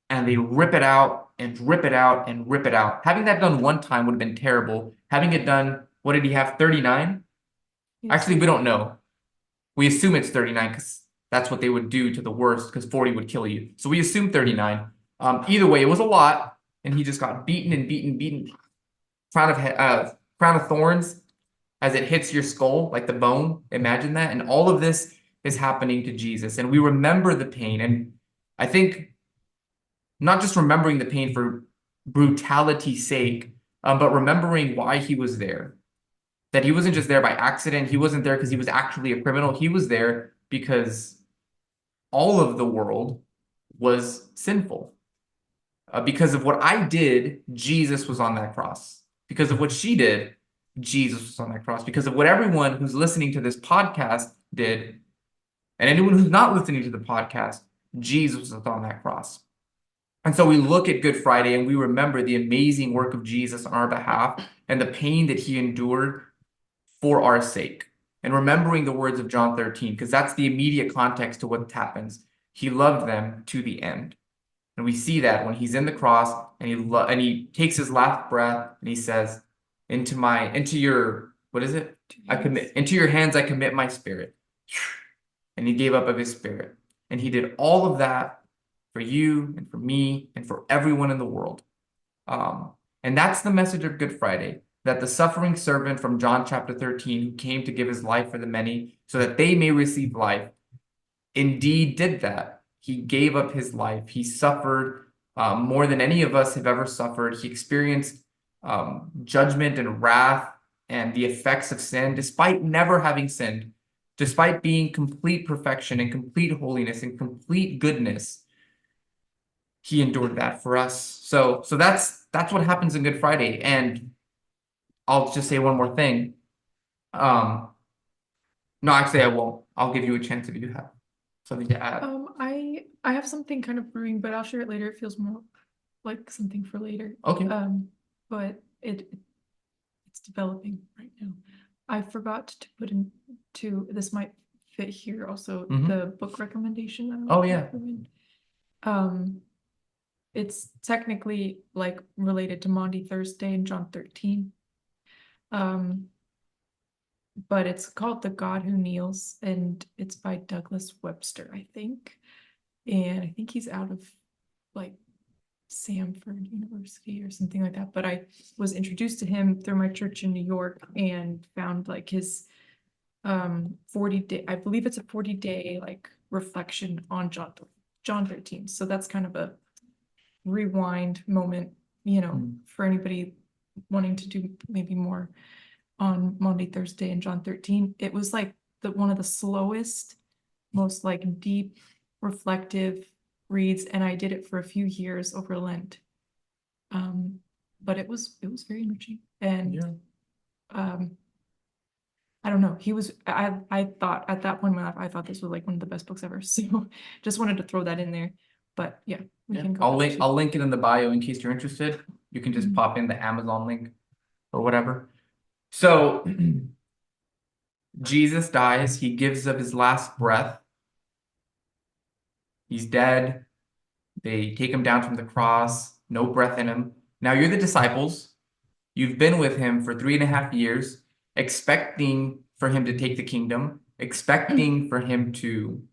and they rip it out and rip it out and rip it out. Having that done one time would have been terrible. Having it done, what did he have, 39? Actually, we don't know. We assume it's 39 because that's what they would do to the worst, because 40 would kill you. So we assume 39. Either way, it was a lot, and he just got beaten and beaten. Crown of thorns as it hits your skull, like the bone. Imagine that. And all of this is happening to Jesus. And we remember the pain. And I think not just remembering the pain for brutality's sake, but remembering why he was there. That he wasn't just there by accident. He wasn't there because he was actually a criminal. He was there because all of the world was sinful. Because of what I did, Jesus was on that cross. Because of what she did, Jesus was on that cross. Because of what everyone who's listening to this podcast did, and anyone who's not listening to the podcast, Jesus was on that cross. And so we look at Good Friday and we remember the amazing work of Jesus on our behalf and the pain that he endured for our sake. And remembering the words of John 13, because that's the immediate context to what happens. He loved them to the end. And we see that when he's in the cross and he takes his last breath and he says, into your, what is it? Into your hands I commit my spirit. And he gave up of his spirit. And he did all of that for you and for me and for everyone in the world. And that's the message of Good Friday, that the suffering servant from John chapter 13, who came to give his life for the many so that they may receive life, indeed did that. He gave up his life. He suffered more than any of us have ever suffered. He experienced judgment and wrath and the effects of sin, despite never having sinned, despite being complete perfection and complete holiness and complete goodness. He endured that for us. So that's what happens in Good Friday. And I'll just say one more thing. No, actually, I won't. I'll give you a chance if you have something to add. I have something kind of brewing, but I'll share it later. It feels more like something for later. Okay. But it's developing right now. I forgot to put into this might fit here also the book recommendation. Oh yeah. It's technically like related to Maundy Thursday and John 13. But it's called The God Who Kneels, and it's by Douglas Webster, I think. And I think he's out of like Samford University or something like that. But I was introduced to him through my church in New York and found like his 40-day, I believe it's a 40-day like reflection on John 13. So that's kind of a rewind moment, for anybody wanting to do maybe more on Maundy Thursday and John 13. It was like one of the slowest, most like deep, reflective reads, and I did it for a few years over Lent. But it was very enriching. And I don't know. I thought at that point in my life, I thought this was like one of the best books ever. So just wanted to throw that in there. But yeah, we can go. I'll link it in the bio in case you're interested. You can just pop in the Amazon link or whatever. So Jesus dies, he gives up his last breath. He's dead. They take him down from the cross, no breath in him. Now you're the disciples. You've been with him for 3.5 years, expecting for him to take the kingdom, expecting for him to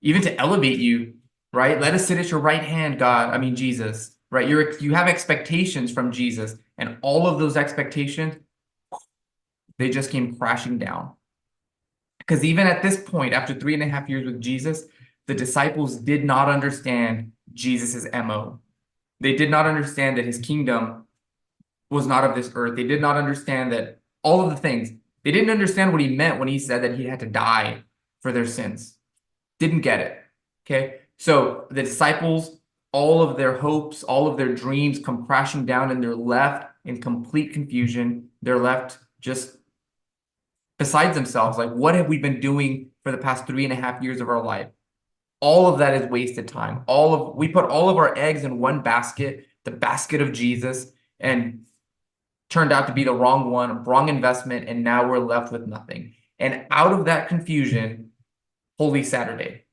even to elevate you, right? Let us sit at your right hand, God. I mean, Jesus, right? You have expectations from Jesus, and all of those expectations, they just came crashing down. Because even at this point, after 3.5 years with Jesus, the disciples did not understand Jesus's MO. They did not understand that his kingdom was not of this earth. They did not understand that all of the things. They didn't understand what he meant when he said that he had to die for their sins. Didn't get it. Okay. So the disciples, all of their hopes, all of their dreams come crashing down, and they're left in complete confusion. They're left just besides themselves. Like, what have we been doing for the past 3.5 years of our life? All of that is wasted time. We put all of our eggs in one basket, the basket of Jesus, and turned out to be the wrong one, wrong investment, and now we're left with nothing. And out of that confusion, Holy Saturday,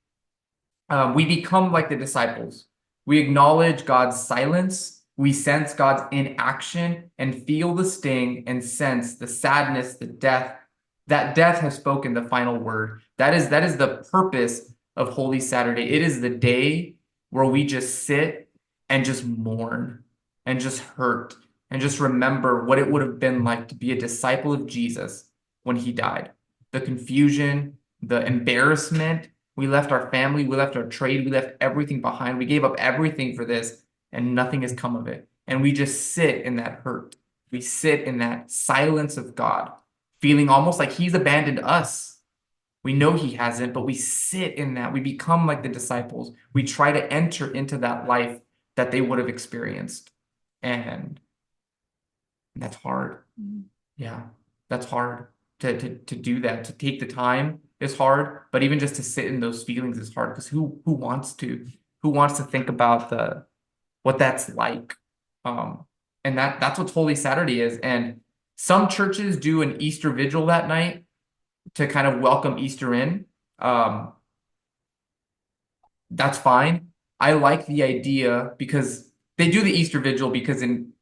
we become like the disciples. We acknowledge God's silence. We sense God's inaction and feel the sting and sense the sadness, the death. That death has spoken the final word. That is the purpose of Holy Saturday. It is the day where we just sit and just mourn and just hurt and just remember what it would have been like to be a disciple of Jesus when he died. The confusion, the embarrassment. We left our family, we left our trade, we left everything behind. We gave up everything for this, and nothing has come of it. And we just sit in that hurt. We sit in that silence of God, feeling almost like he's abandoned us. We know he hasn't, but we sit in that. We become like the disciples. We try to enter into that life that they would have experienced. And that's hard. Yeah, that's hard to do that. To take the time is hard, but even just to sit in those feelings is hard, because who wants to? who wants to think about the what that's like. Um, and that's what Holy Saturday is. And some churches do an Easter vigil that night to kind of welcome Easter in. Um, that's fine. I like the idea because they do the Easter vigil because in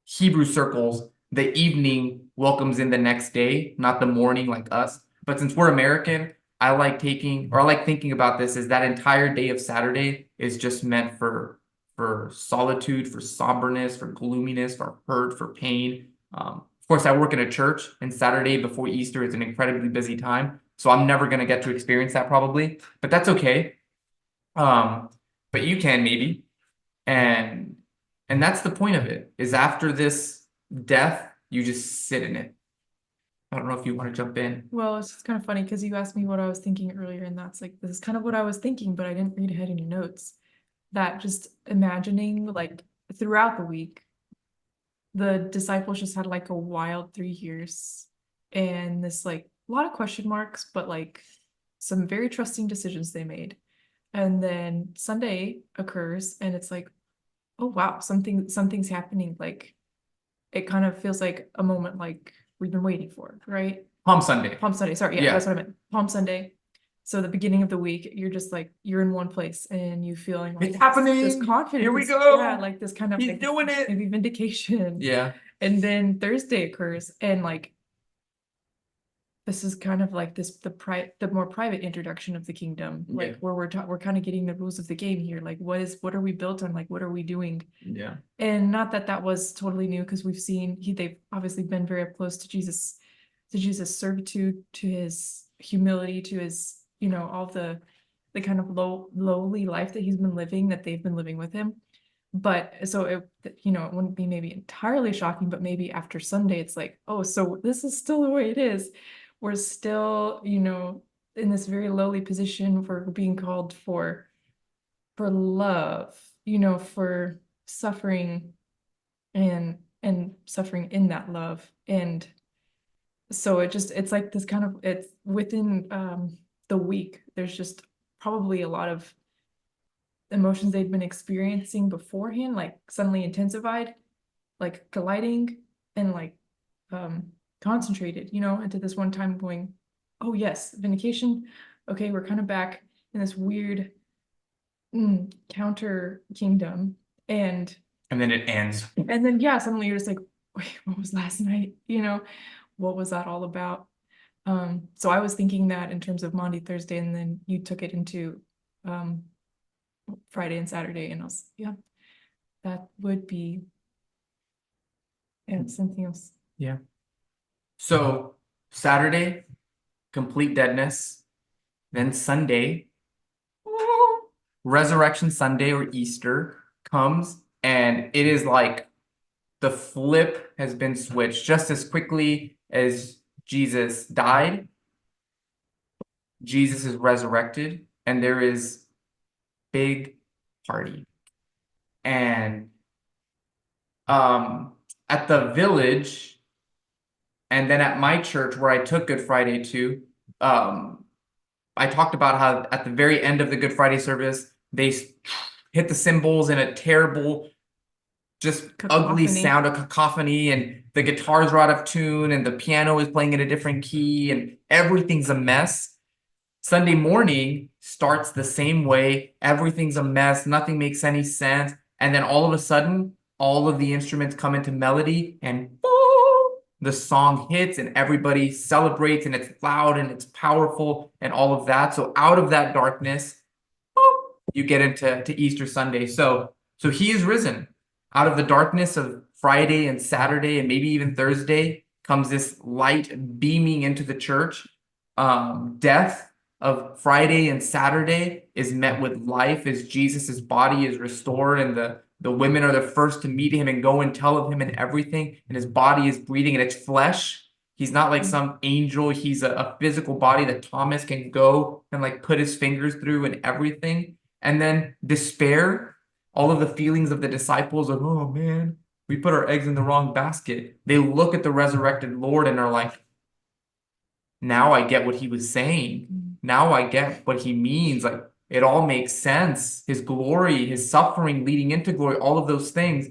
Hebrew circles, the evening welcomes in the next day, not the morning like us. But since we're American, I like thinking about this as that entire day of Saturday is just meant for solitude, for somberness, for gloominess, for hurt, for pain. Of course, I work in a church, and Saturday before Easter is an incredibly busy time, so I'm never going to get to experience that probably, but that's okay. Um, but you can maybe. And that's the point of it, is after this death, you just sit in it. I don't know if you want to jump in. Well, it's just kind of funny because you asked me what I was thinking earlier, and that's like, this is kind of what I was thinking, but I didn't read ahead in your notes. That just imagining like throughout the week, the disciples just had like a wild 3 years and this like a lot of question marks, but like some very trusting decisions they made. And then Sunday occurs and it's like, oh wow, something's happening. Like it kind of feels like a moment like we've been waiting for, right? Palm Sunday. Palm Sunday, sorry, yeah, Yeah. that's what I meant. Palm Sunday. So the beginning of the week, you're just like you're in one place and you feeling like It's happening. this confidence. Here we go. Yeah, like this kind of He's like doing it. maybe vindication. Yeah. And then Thursday occurs and like this is kind of like the more private introduction of the kingdom, like Yeah. where we're kind of getting the rules of the game here. Like what are we built on? Like what are we doing? Yeah. And not that that was totally new because we've seen they've obviously been very up close to Jesus' servitude, to his humility, to his, all the kind of lowly life that he's been living, that they've been living with him. But so it wouldn't be maybe entirely shocking, but maybe after Sunday, it's like, oh, so this is still the way it is. We're still, in this very lowly position for being called for love, for suffering and suffering in that love. And so it's like this kind of, it's within the week, there's just probably a lot of emotions they'd been experiencing beforehand, like suddenly intensified, like colliding and like concentrated, into this one time going, oh yes, vindication. Okay, we're kind of back in this weird counter kingdom. And then it ends. And then yeah, suddenly you're just like, wait, what was last night? What was that all about? So I was thinking that in terms of Maundy Thursday, and then you took it into Friday and Saturday, and I was, yeah, that would be something else. Yeah. So Saturday, complete deadness. Then Sunday, Resurrection Sunday or Easter comes, and it is like the flip has been switched just as quickly as Jesus died. Jesus is resurrected, and there is big party. And at the village, and then at my church where I took Good Friday to, I talked about how at the very end of the Good Friday service, they hit the cymbals in a terrible, just ugly sound, a cacophony, and the guitars are out of tune, and the piano is playing in a different key, and everything's a mess. Sunday morning starts the same way. Everything's a mess. Nothing makes any sense. And then all of a sudden, all of the instruments come into melody, and the song hits, and everybody celebrates, and it's loud and it's powerful and all of that. So out of that darkness, you get into Easter Sunday. So he is risen. Out of the darkness of Friday and Saturday and maybe even Thursday comes this light beaming into the church. Death of Friday and Saturday is met with life as Jesus's body is restored, and the women are the first to meet him and go and tell of him and everything, and his body is breathing and it's flesh. He's not like some angel. He's a physical body that Thomas can go and like put his fingers through and everything. And then despair, all of the feelings of the disciples of, oh man, we put our eggs in the wrong basket. They look at the resurrected Lord and are like, now I get what he was saying. Now I get what he means. Like, It all makes sense. His glory, his suffering leading into glory, all of those things.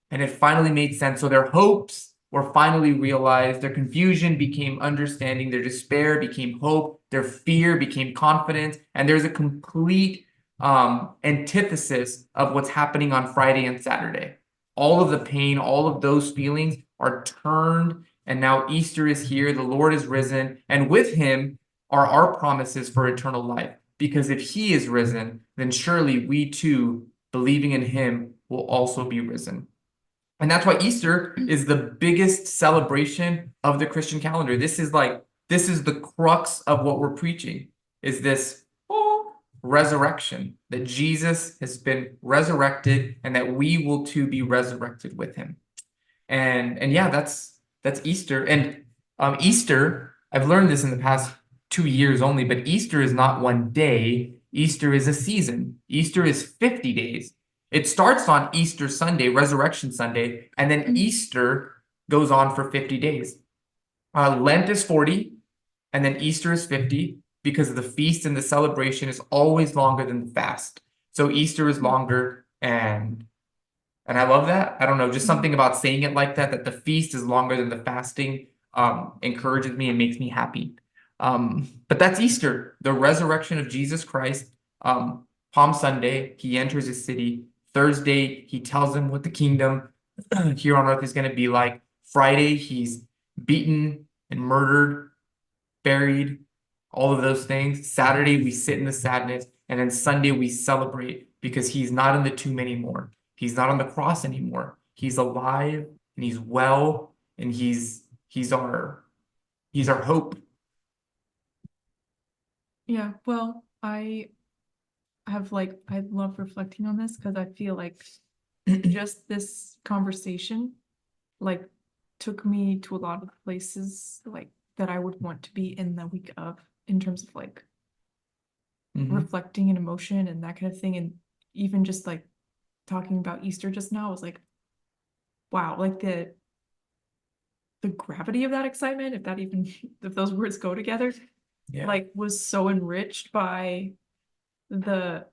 And it finally made sense. So their hopes were finally realized. Their confusion became understanding. Their despair became hope. Their fear became confidence. And there's a complete antithesis of what's happening on Friday and Saturday. All of the pain, all of those feelings are turned. And now Easter is here. The Lord is risen. And with him are our promises for eternal life. Because if he is risen, then surely we too, believing in him, will also be risen. And that's why Easter is the biggest celebration of the Christian calendar. This is the crux of what we're preaching, is this resurrection, that Jesus has been resurrected and that we will too be resurrected with him. And yeah, that's Easter. And Easter, I've learned this in the past 2 years only, but Easter is not one day. Easter is a season. Easter is 50 days. It starts on Easter Sunday, Resurrection Sunday, and then Easter goes on for 50 days. Lent is 40, and then Easter is 50, because the feast and the celebration is always longer than the fast. So Easter is longer, and I love that. I don't know, just something about saying it like that the feast is longer than the fasting encourages me and makes me happy. But that's Easter, the resurrection of Jesus Christ. Palm Sunday, he enters his city. Thursday, he tells them what the kingdom here on earth is going to be like. Friday, he's beaten and murdered, buried, all of those things. Saturday, we sit in the sadness. And then Sunday, we celebrate because he's not in the tomb anymore. He's not on the cross anymore. He's alive and he's well, and he's our hope. Yeah, well, I love reflecting on this because I feel like just this conversation like took me to a lot of places like that I would want to be in the week of, in terms of like reflecting and emotion and that kind of thing. And even just like talking about Easter just now was like, wow, like the gravity of that excitement, if those words go together, like was so enriched by the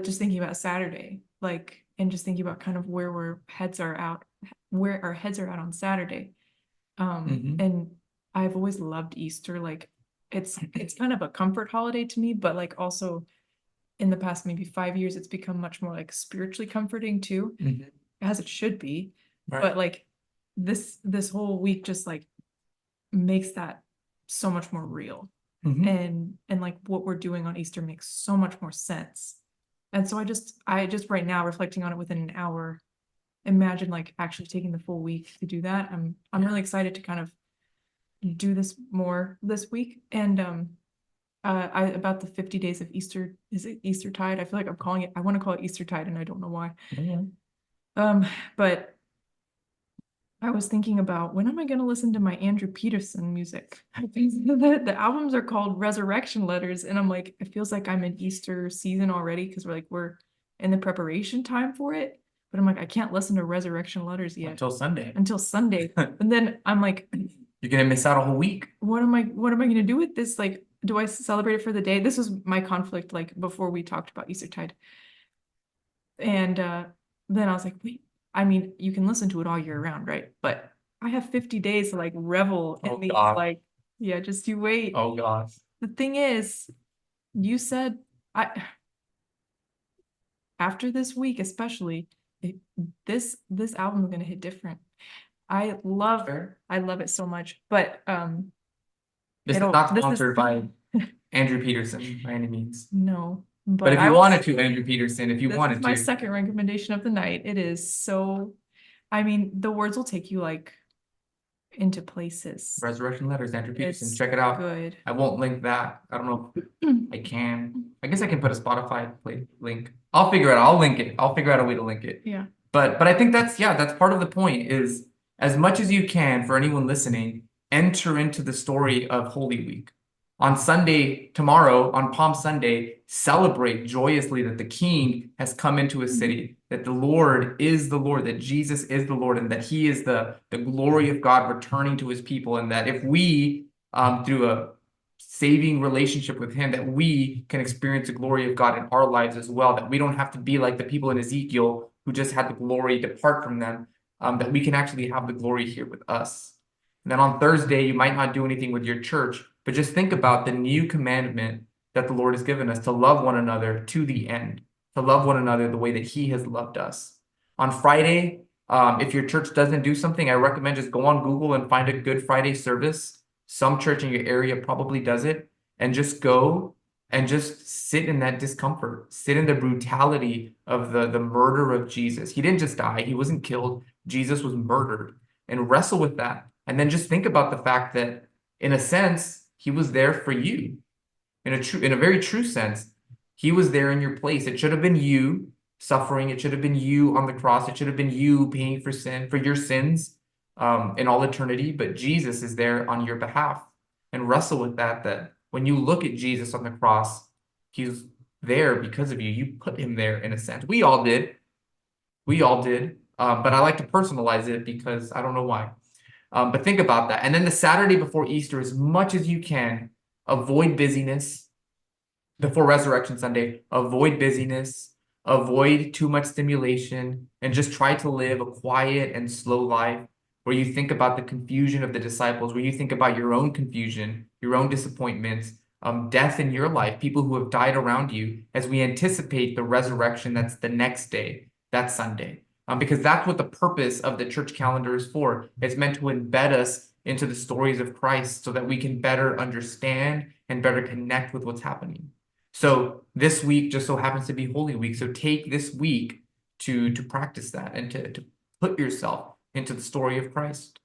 just thinking about Saturday, like, and just thinking about kind of where our heads are at on Saturday. And I've always loved Easter. Like it's kind of a comfort holiday to me, but like also in the past maybe 5 years, it's become much more like spiritually comforting too, as it should be. Right. But like this whole week just like makes that so much more real. And like what we're doing on Easter makes so much more sense. And so I just right now, reflecting on it within an hour, imagine like actually taking the full week to do that. I'm really excited to kind of do this more this week. And about the 50 days of Easter, is it Eastertide? I feel like I want to call it Eastertide, and I don't know why. But I was thinking about, when am I going to listen to my Andrew Peterson music? The albums are called Resurrection Letters, and I'm like, it feels like I'm in Easter season already, because we're in the preparation time for it. But I'm like, I can't listen to Resurrection Letters yet until Sunday. And then I'm like, you're gonna miss out a whole week. What am I gonna do with this? Like, do I celebrate it for the day? This was my conflict, like before we talked about Eastertide. And then I was like, wait, I mean, you can listen to it all year round, right? But I have 50 days to like revel in these, like, yeah, just you wait. Oh gosh. The thing is, you said after this week, especially, this album is gonna hit different. I love it so much, but this is not sponsored by Andrew Peterson by any means. No, but if you wanted to, Andrew Peterson, if you wanted to. This is my second recommendation of the night. It is so, I mean, the words will take you like into places. Resurrection Letters, Andrew Peterson. Check it out. Good. I won't link that. I don't know if I can. I guess I can put a Spotify link. I'll figure it out. I'll link it. I'll figure out a way to link it. Yeah. But I think that's part of the point, is as much as you can, for anyone listening, enter into the story of Holy Week. On Sunday, tomorrow, on Palm Sunday, celebrate joyously that the King has come into a city, that the Lord is the Lord, that Jesus is the Lord, and that he is the glory of God returning to his people. And that if we, through saving relationship with him, that we can experience the glory of God in our lives as well, that we don't have to be like the people in Ezekiel who just had the glory depart from them, that we can actually have the glory here with us. And then on Thursday, you might not do anything with your church, but just think about the new commandment that the Lord has given us, to love one another to the end, to love one another the way that he has loved us. On Friday, if your church doesn't do something, I recommend just go on Google and find a Good Friday service. Some church in your area probably does it, and just go and just sit in that discomfort, sit in the brutality of the murder of Jesus. He didn't just die, he wasn't killed. Jesus was murdered, and wrestle with that. And then just think about the fact that, in a sense, he was there for you. In a very true sense, he was there in your place. It should have been you suffering. It should have been you on the cross. It should have been you paying for your sins, in all eternity. But Jesus is there on your behalf. And wrestle with that when you look at Jesus on the cross, he's there because of you. You put him there in a sense. We all did. We all did. But I like to personalize it because I don't know why. But think about that. And then the Saturday before Easter, as much as you can, avoid busyness. Before Resurrection Sunday, avoid busyness, avoid too much stimulation, and just try to live a quiet and slow life where you think about the confusion of the disciples, where you think about your own confusion, your own disappointments, death in your life, people who have died around you, as we anticipate the resurrection that's the next day, that Sunday. Because that's what the purpose of the church calendar is for. It's meant to embed us into the stories of Christ so that we can better understand and better connect with what's happening. So this week just so happens to be Holy Week. So take this week to practice that and to put yourself into the story of Christ.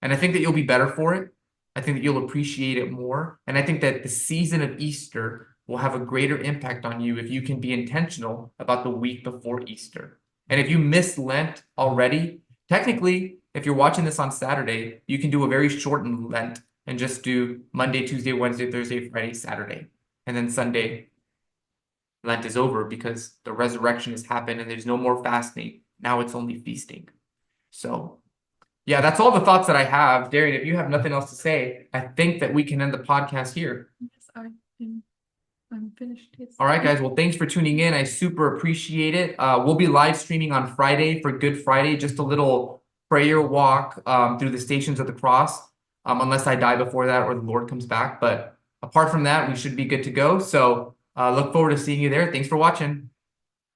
And I think that you'll be better for it. I think that you'll appreciate it more. And I think that the season of Easter will have a greater impact on you if you can be intentional about the week before Easter. And if you missed Lent already, technically, if you're watching this on Saturday, you can do a very shortened Lent and just do Monday, Tuesday, Wednesday, Thursday, Friday, Saturday. And then Sunday, Lent is over because the resurrection has happened and there's no more fasting. Now it's only feasting. So, yeah, that's all the thoughts that I have. Darien, if you have nothing else to say, I think that we can end the podcast here. Yes, I'm finished. Yes. All right, guys. Well, thanks for tuning in. I super appreciate it. We'll be live streaming on Friday for Good Friday, just a little prayer walk through the Stations of the Cross, unless I die before that or the Lord comes back. But apart from that, we should be good to go. So look forward to seeing you there. Thanks for watching.